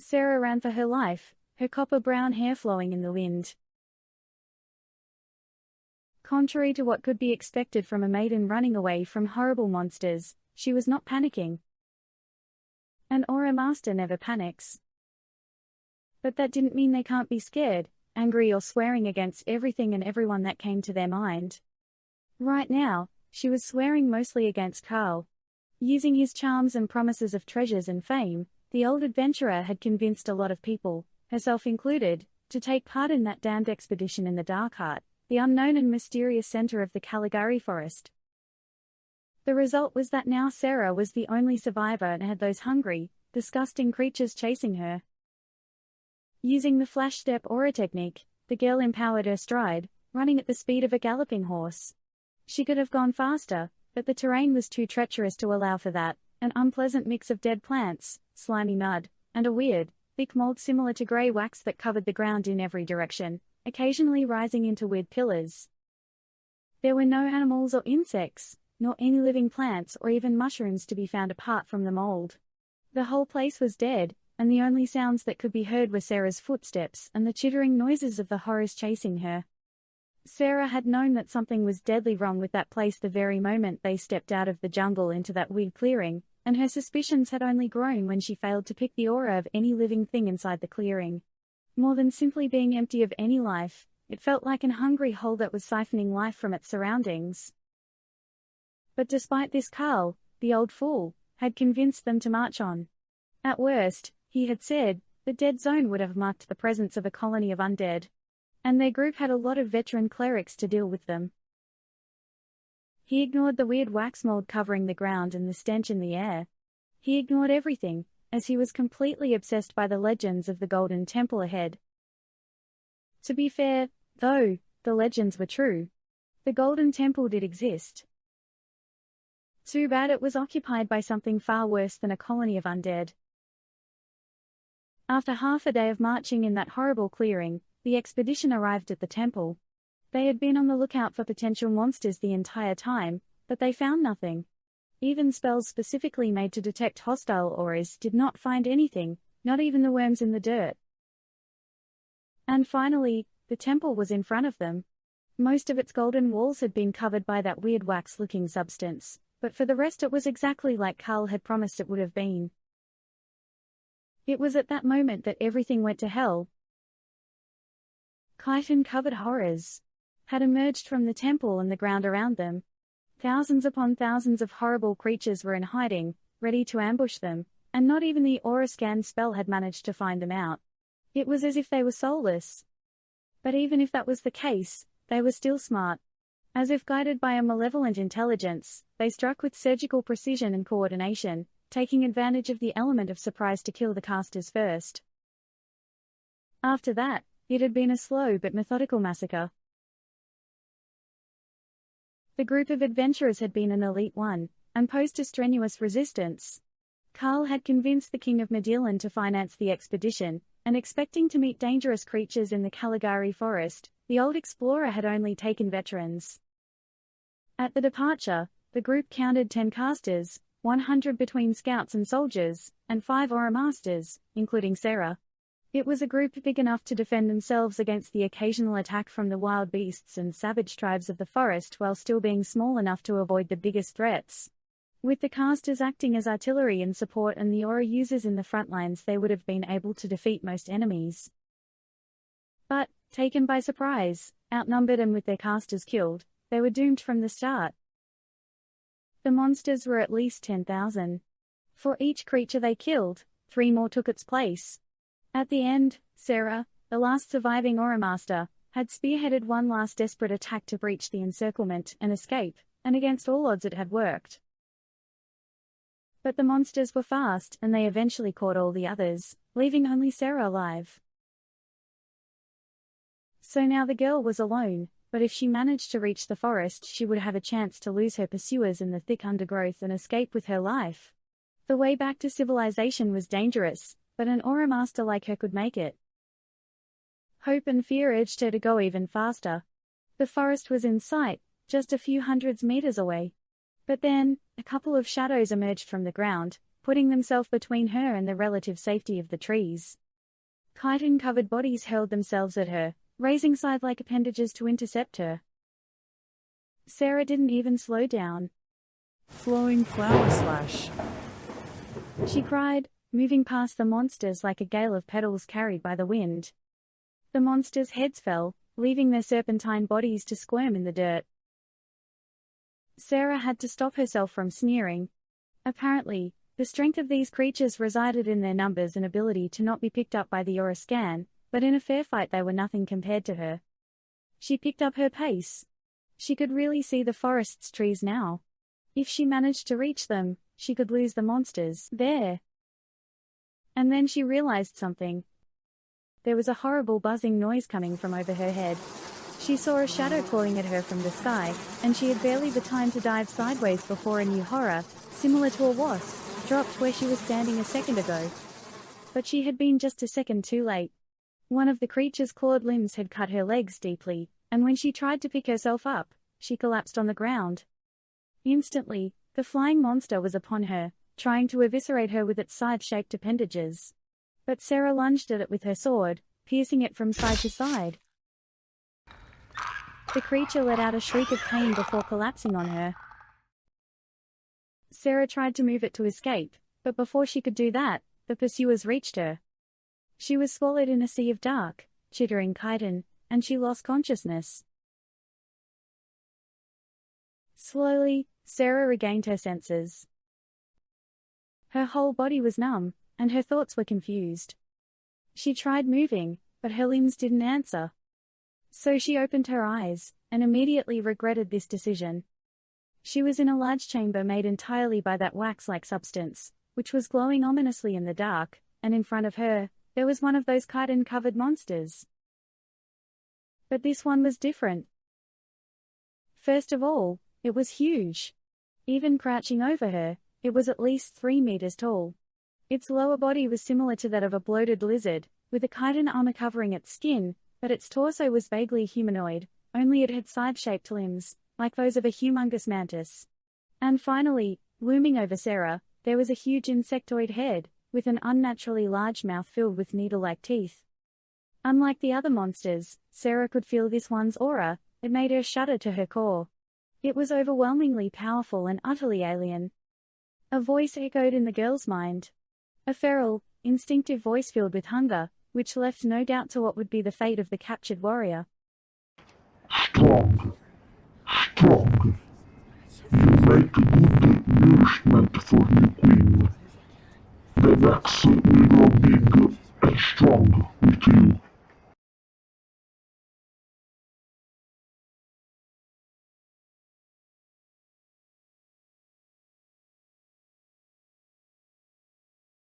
Sarah ran for her life, her copper-brown hair flowing in the wind. Contrary to what could be expected from a maiden running away from horrible monsters, she was not panicking. An aura master never panics. But that didn't mean they can't be scared, angry or swearing against everything and everyone that came to their mind. Right now, she was swearing mostly against Carl. Using his charms and promises of treasures and fame, the old adventurer had convinced a lot of people, herself included, to take part in that damned expedition in the Dark Heart, the unknown and mysterious center of the Caligari forest. The result was that now Sarah was the only survivor and had those hungry, disgusting creatures chasing her. Using the flash step aura technique, the girl empowered her stride, running at the speed of a galloping horse. She could have gone faster, but the terrain was too treacherous to allow for that, an unpleasant mix of dead plants, slimy mud, and a weird, thick mold similar to grey wax that covered the ground in every direction, occasionally rising into weird pillars. There were no animals or insects, nor any living plants or even mushrooms to be found apart from the mold. The whole place was dead, and the only sounds that could be heard were Sarah's footsteps and the chittering noises of the horrors chasing her. Sarah had known that something was deadly wrong with that place the very moment they stepped out of the jungle into that weird clearing, and her suspicions had only grown when she failed to pick the aura of any living thing inside the clearing. More than simply being empty of any life, it felt like an hungry hole that was siphoning life from its surroundings. But despite this, Carl, the old fool, had convinced them to march on. At worst, he had said, the dead zone would have marked the presence of a colony of undead. And their group had a lot of veteran clerics to deal with them. He ignored the weird wax mold covering the ground and the stench in the air. He ignored everything, as he was completely obsessed by the legends of the Golden Temple ahead. To be fair, though, the legends were true. The Golden Temple did exist. Too bad it was occupied by something far worse than a colony of undead. After half a day of marching in that horrible clearing, the expedition arrived at the temple. They had been on the lookout for potential monsters the entire time, but they found nothing. Even spells specifically made to detect hostile auras did not find anything, not even the worms in the dirt. And finally, the temple was in front of them. Most of its golden walls had been covered by that weird wax-looking substance, but for the rest it was exactly like Carl had promised it would have been. It was at that moment that everything went to hell. Chitin-covered horrors had emerged from the temple and the ground around them. Thousands upon thousands of horrible creatures were in hiding, ready to ambush them, and not even the aura scan spell had managed to find them out. It was as if they were soulless. But even if that was the case, they were still smart. As if guided by a malevolent intelligence, they struck with surgical precision and coordination, taking advantage of the element of surprise to kill the casters first. After that, it had been a slow but methodical massacre. The group of adventurers had been an elite one, and posed a strenuous resistance. Carl had convinced the king of Medillion to finance the expedition, and expecting to meet dangerous creatures in the Caligari forest, the old explorer had only taken veterans. At the departure, the group counted 10 casters, 100 between scouts and soldiers, and 5 aura masters, including Sarah. It was a group big enough to defend themselves against the occasional attack from the wild beasts and savage tribes of the forest while still being small enough to avoid the biggest threats. With the casters acting as artillery and support and the aura users in the front lines, they would have been able to defeat most enemies. But, taken by surprise, outnumbered and with their casters killed, they were doomed from the start. The monsters were at least 10,000. For each creature they killed, 3 more took its place. At the end, Sarah, the last surviving aura master, had spearheaded one last desperate attack to breach the encirclement and escape, and against all odds it had worked. But the monsters were fast and they eventually caught all the others, leaving only Sarah alive. So now the girl was alone, but if she managed to reach the forest she would have a chance to lose her pursuers in the thick undergrowth and escape with her life. The way back to civilization was dangerous, but an aura master like her could make it. Hope and fear urged her to go even faster. The forest was in sight, just a few hundreds meters away. But then, a couple of shadows emerged from the ground, putting themselves between her and the relative safety of the trees. Chitin-covered bodies hurled themselves at her, raising scythe-like appendages to intercept her. Sarah didn't even slow down. Flowing flower slash, she cried, moving past the monsters like a gale of petals carried by the wind. The monsters' heads fell, leaving their serpentine bodies to squirm in the dirt. Sarah had to stop herself from sneering. Apparently, the strength of these creatures resided in their numbers and ability to not be picked up by the aura scan, but in a fair fight they were nothing compared to her. She picked up her pace. She could really see the forest's trees now. If she managed to reach them, she could lose the monsters there. And then she realized something. There was a horrible buzzing noise coming from over her head. She saw a shadow clawing at her from the sky, and she had barely the time to dive sideways before a new horror, similar to a wasp, dropped where she was standing a second ago. But she had been just a second too late. One of the creature's clawed limbs had cut her legs deeply, and when she tried to pick herself up, she collapsed on the ground. Instantly, the flying monster was upon her, trying to eviscerate her with its scythe-shaped appendages. But Sarah lunged at it with her sword, piercing it from side to side. The creature let out a shriek of pain before collapsing on her. Sarah tried to move it to escape, but before she could do that, the pursuers reached her. She was swallowed in a sea of dark, chittering chitin, and she lost consciousness. Slowly, Sarah regained her senses. Her whole body was numb, and her thoughts were confused. She tried moving, but her limbs didn't answer. So she opened her eyes, and immediately regretted this decision. She was in a large chamber made entirely by that wax-like substance, which was glowing ominously in the dark, and in front of her, there was one of those chitin-covered monsters. But this one was different. First of all, it was huge. Even crouching over her, it was at least 3 meters tall. Its lower body was similar to that of a bloated lizard, with a chitin armor covering its skin, but its torso was vaguely humanoid, only it had scythe-shaped limbs, like those of a humongous mantis. And finally, looming over Sarah, there was a huge insectoid head, with an unnaturally large mouth filled with needle-like teeth. Unlike the other monsters, Sarah could feel this one's aura. It made her shudder to her core. It was overwhelmingly powerful and utterly alien. A voice echoed in the girl's mind. A feral, instinctive voice filled with hunger, which left no doubt to what would be the fate of the captured warrior. Strong. Strong. You make good nourishment for the queen. The racks will grow big and strong with you.